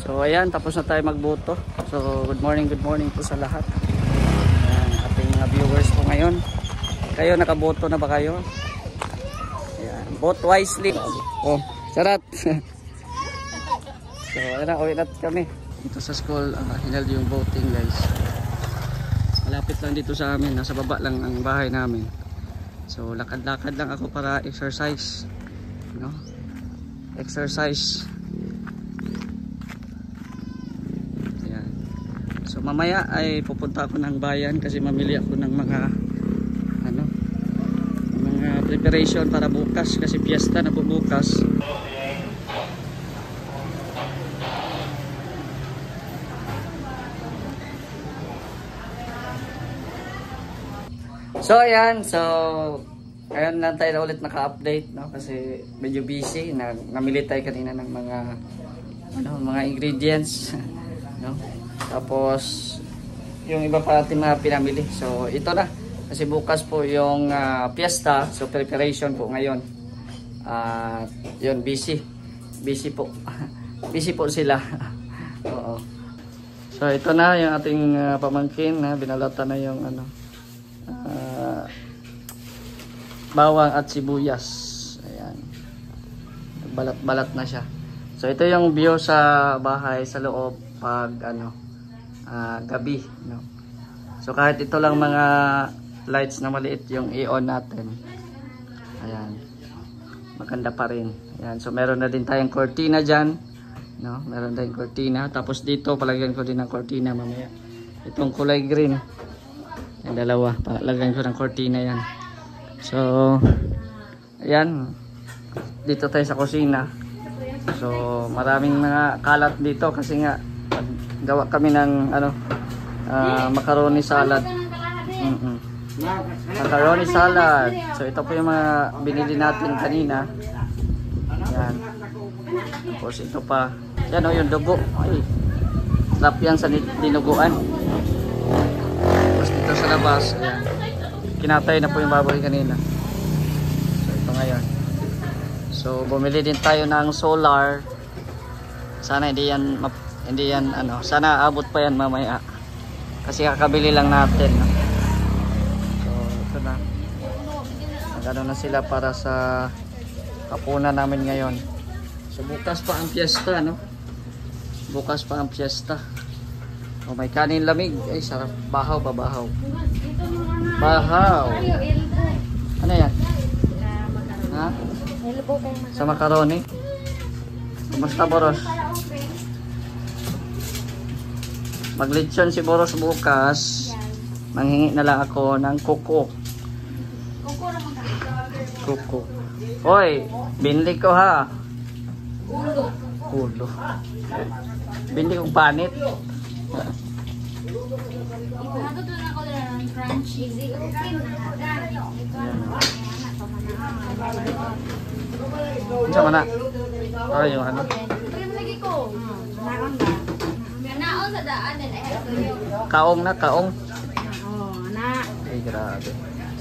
So ayan, tapos na tayo magboto. So good morning po sa lahat. Ayan, ating mga viewers po ngayon. Kayo, nakaboto na ba kayo? Ayan, vote wisely. Oh, sarat. So ayan na, uwi na kami. Dito sa school, hineld yung voting guys. Malapit lang dito sa amin, nasa baba lang ang bahay namin. So lakad-lakad lang ako para exercise, no? Exercise. Ayan. So mamaya ay pupunta ako ng bayan kasi mamili ako ng mga mga preparation para bukas kasi piyesta na po bukas. So ayan, ayun lang tayo na ulit naka-update, no? Kasi medyo busy, namili tayo kanina ng mga ingredients, no? Tapos yung iba pa natin mga pinamili. So ito na, kasi bukas po yung fiesta, so preparation po ngayon. Yun, busy po. Busy po sila. Oo. So ito na yung ating pamangkin, binalatan na yung bawang at sibuyas. Ayan. Balat-balat na siya. So ito yung view sa bahay sa loob pag gabi, no. So kahit ito lang mga lights na maliit yung i-on natin. Ayan. Maganda pa rin. Ayan. So meron na din tayong cortina diyan, no. Meron tayong cortina. Tapos dito palagyan ko din ng cortina mamaya. Itong kulay green. Yung dalawa, palagyan ko ng cortina yan. So, ayan. Dito tayo sa kusina. So, maraming mga kalat dito kasi nga gawa kami ng macaroni salad. Macaroni salad. So, ito po yung mga binili natin kanina. Ayan. Tapos ito pa. Yan o, yung dugo. Ay, sarap yan sa dinuguan. Tapos dito sa labas, ayan. Kinatay na po yung baboy kanina. So ito ngayon. So bumili din tayo ng solar. Sana hindi yan sana abot pa yan mamaya. Kasi kakabili lang natin, no? So ito na. Nagano na sila para sa hapunan namin ngayon. So bukas pa ang fiesta, no? Bukas pa ang fiesta. Oh, may kanin lamig. Ay, sarap. Bahaw pa, bahaw. Bahaw. Ano yan? Ha? Sa macaroni. Kumusta, Boros? Maglitsyon si Boros bukas. Manghingi na lang ako ng kuko. Kuko. Hoy, binili ko ha. Ulo. Binili ko panit. Sama na. Ay, yung kaong na, kaong. Ay, grabe.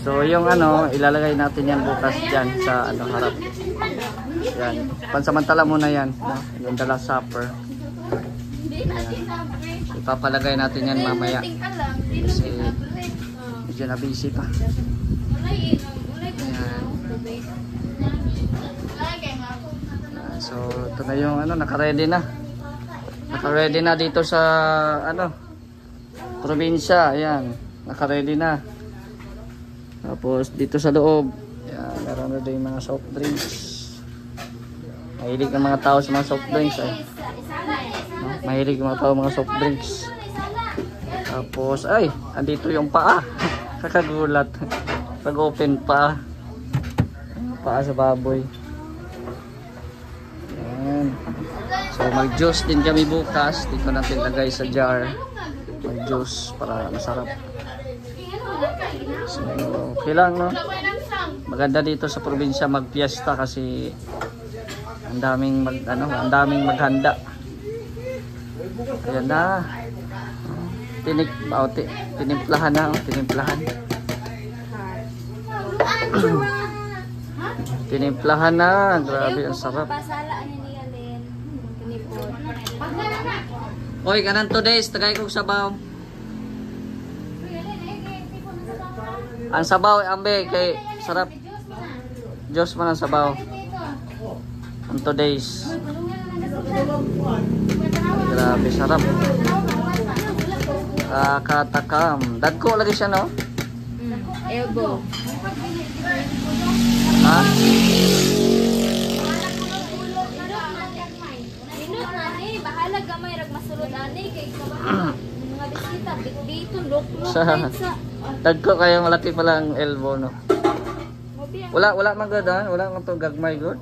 So, yung ilalagay natin yan bukas dyan sa harap. Yan. Pansamantala muna yan. Yung dala supper. Ipapalagay natin yan mamaya kasi medyo na busy pa. Ayan. So ito na yung naka-ready na. Naka-ready na dito sa probinsya. Ayan, naka-ready na. Tapos dito sa loob, ayan, meron na din mga soft drinks. Mahilig ang mga tao sa mga soft drinks. Mahilig mga tao mga soft drinks. Tapos ay, andito yung paa. Kakagulat. Pag open paa sa baboy. Ayan. So mag-juice din kami bukas. Dito natin lagay sa jar. Mag-juice para masarap. So okay lang, no? Maganda dito sa probinsya mag-fiesta kasi ang daming maghanda. Ayan na. Tinimplahan na. Tinimplahan. Tinimplahan na. Grabe, ang sarap. Oy, kanang 2 days, tagay kong sabaw. Ang sabaw, ambe, kay sarap. Diyos man ang sabaw. Ang 2 days. Grabe, sarap. Katakam. Dagko lagi siya, no? Elbow. Ha? Bahala gamay rag masulod ani kay mga bisita dito lok-lok Sa dagko kayo malaki pala ang elbow, no? Wala man gadan, wala man to gagmay good.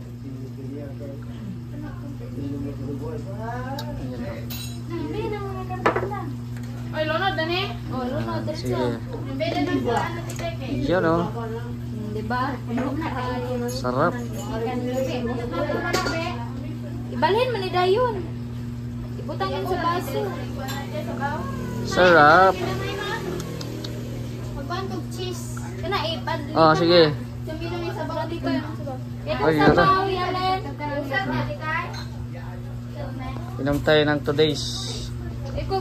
Ay lunod dani. Oh lunod diretso. Sige. Bebe nang ano titeke. Siya, no? Di ba? Sarap. Ibalhin man ni dayon. Ibutang yun sa baso. Sarap. Magbantog cheese. Kana ipad. Oh, sige. Sumilo ni sa baso dito yung sabaw. Ito Ay, sabaw yalen. Inom tayo ng 2 days. Ikaw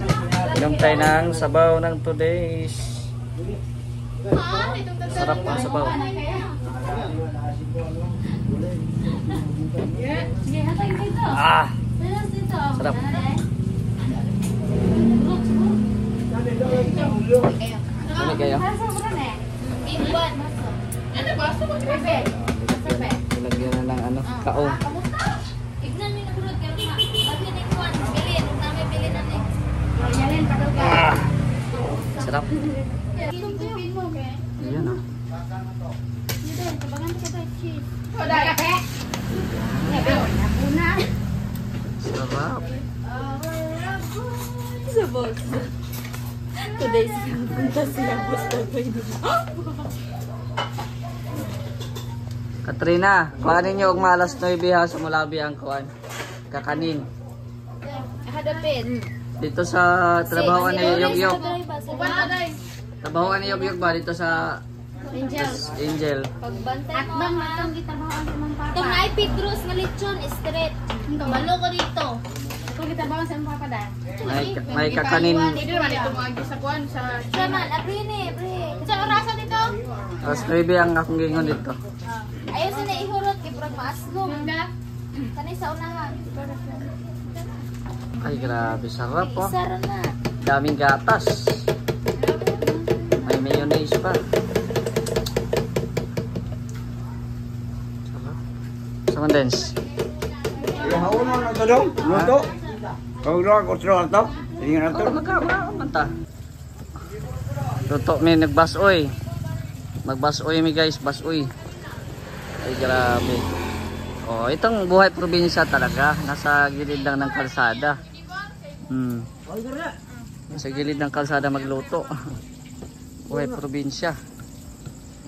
Inom tayo ng sabaw ng 2 days. Sarap ang sabaw. Sige, hatay dito. Ah! Dito. Sarap. Ano kayo? Iwan. Ano ba? Perfect. Ilagyan na ng ano, kaong. Ignan mo na kurot kayo na. Bakit ni Juan? Bilin. Nami bilin na ni. Yalin, padol ka. Ah! Sarap. Kinupin mo, be. Ayan, oh. Dito, tabangan ka ba cheese? Oda, kape. Napuna. Sarap. Sa boss. Today's punta siya boss na Katrina, kuhanin niyo og malas 9 ha sa Mulabi ang kuan. Kakanin. Hadapin. Dito sa trabahoan ni Yogyog. Trabahoan ni Yogyog ba dito sa Angel. Angel. Pagbantay mo ha. Atbang gitrabahoan sa mga papa. Itong naay Pedros nga lechon, straight. Kabalo ko dito. Kung gitrabahoan sa mga papa da. May kakanin. Hindi naman ito mga sa kuan sa... Saman, apri ni, apri. Sa orasa dito? Tapos 9 ang akong gingon dito. Ayaw sa naihurot, ibrag maaslong. Kanay sa unahan. Ay, grabe. Sarap, oh. Isara na. Daming gatas. May mayonnaise pa. Sarap. Sama dance. Ihaw na na daw. Luto. Kau ra ko tra to. Ingat to. Manta. Luto may nagbasoy. Magbasoy mi guys, basoy. Ay grabe. Oh, itong buhay probinsya talaga, nasa gilid lang ng kalsada. Nasa gilid ng kalsada magluto. Buhay probinsya.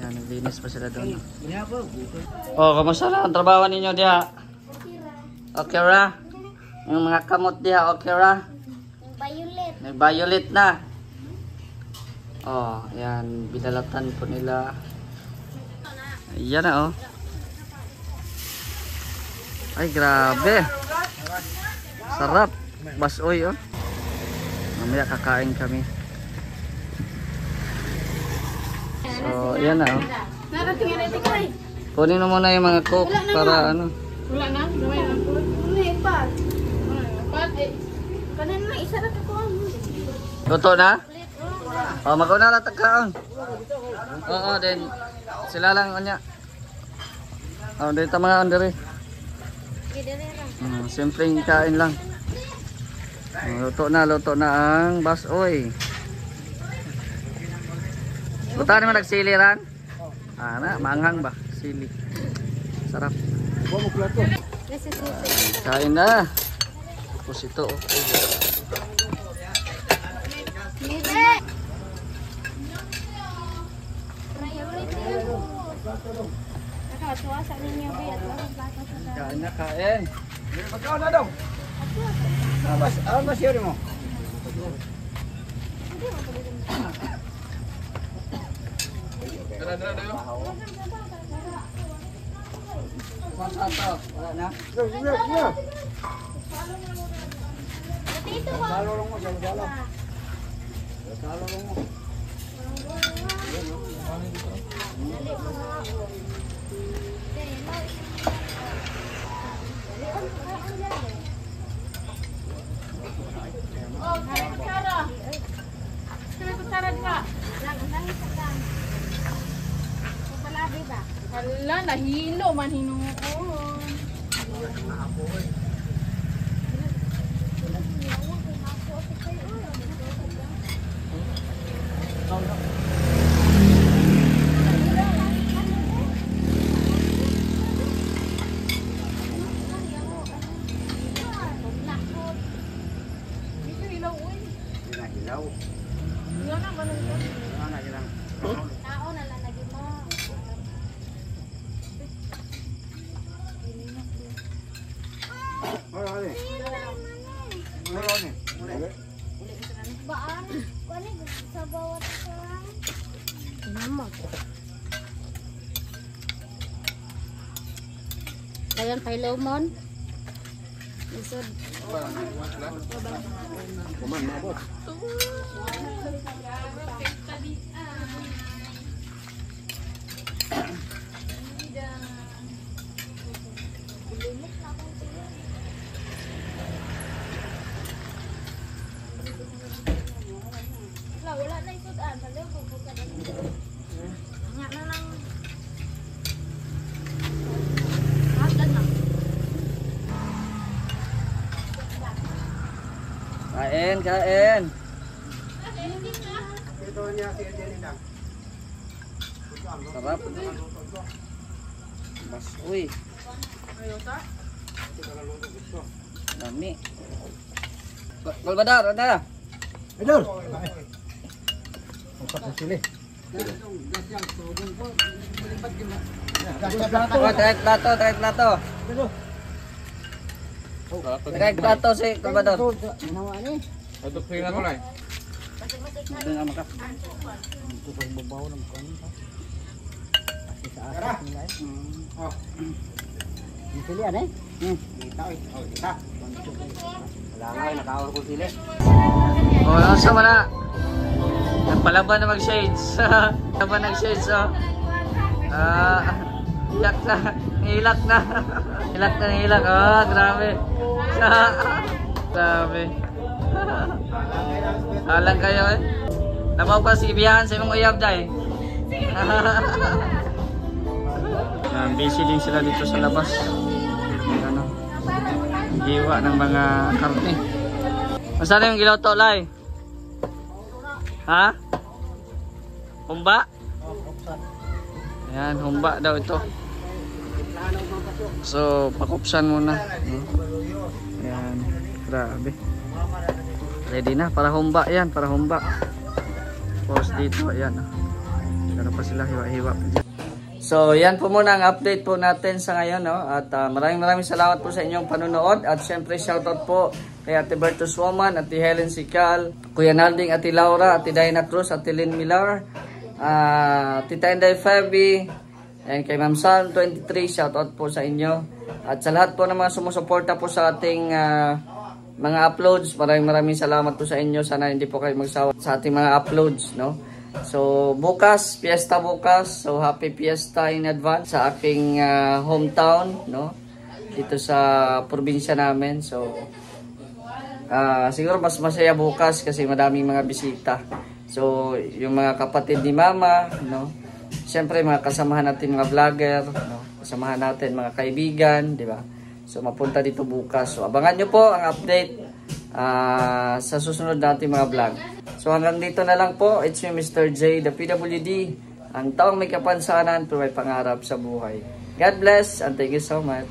Yan, naglinis pa sila doon. Oh, kamusta na ang trabaho ninyo diha? Okay ra? Yung mga kamot diha, okay ra? Violet. May violet na. Oh, yan. Binalatan po nila. Ayan na, oh. Ay, grabe. Sarap. Basoy, oh. Mamaya kakain kami. So, ayan na, oh. Kunin mo muna yung mga coke para ano. Wala na? Gawin na po? May pat. Pat eh. Kanan na, isa na ko. Luto na? Oh, mag-una na tagkaon. Oo, then sila lang kanya. Oh, dito mga andere. Simpleng kain lang. Luto na ang basoy. Buta naman nagsiliran. Ana, maanghang ba? Sili. Sarap. Kain na. Tapos ito, oh. Kain na, kain. Magkao na daw. Mas yun mo. Wala na. dito ba? Salo lang mo, salo. Salo lang mo. Oh, kaya kutsara. Kaya kutsara di ba? Lang isa lang. Palabi ba? Hala, nahilo man hinuon. Hilaw. Tao na lang lagi mo. Baan? Kuani sa bawat sa. Namag. Dayon kay Lomon. Isod. Kuman mabot. Wala na isudan, baliw ko ka dito. Nya na lang. Hatan na. Kain. Ito niya si Edelina. Sarap. Mas, uy. Dami. Kolbadar, ada. Idol. Usap sa sili. Oh, tarik plato. Tarik plato si Kolbadar. Ato pring ako lang. Doon ang makap. Sili ano eh? Kita eh. Oh, kita. Wala nga eh, nakawal ko sili. Oh, nasa mo na. Nagpalaban na mag-shades. Palaban nag-shades, oh. Hilak na. Hilak na. Hilak. Oh, grabe. Grabe. Alang kayo eh. Nabaw pa si Ibiyahan sa imong uyab dahil. Busy din sila dito sa labas. Ano, giwa ng mga karne. Masana yung giloto, Lai? Ha? Humba? Ayan, humba daw ito. So, pakupsan muna. Ayan, grabe. Ready na, para humba yan, para humba. Tapos dito, ayan. Meron pa sila hiwa-hiwa. So, yan po muna ang update po natin sa ngayon, no? At maraming salamat po sa inyong panonood. At syempre, shoutout po kay Ate Bertus Woman, Ate Helen Sical, Kuya Nalding, Ate Laura, Ate Diana Cruz, Ate Lynn Millar, Tita Inday Fabi, and kay Ma'am Salm 23, shoutout po sa inyo. At sa lahat po ng mga sumusuporta po sa ating mga uploads, maraming salamat po sa inyo. Sana hindi po kayo magsawa sa ating mga uploads, no? So bukas, fiesta bukas. So happy fiesta in advance sa aking hometown, no? Dito sa probinsya namin. So siguro mas masaya bukas kasi madaming mga bisita. So yung mga kapatid ni Mama, no? Siyempre mga kasamahan natin mga vlogger, no? Kasamahan natin mga kaibigan, di ba? So mapunta dito bukas. So abangan nyo po ang update sa susunod natin mga vlog. So hanggang dito na lang po. It's me, Mr. J, the PWD, ang taong may kapansanan pero may pangarap sa buhay. God bless and thank you so much.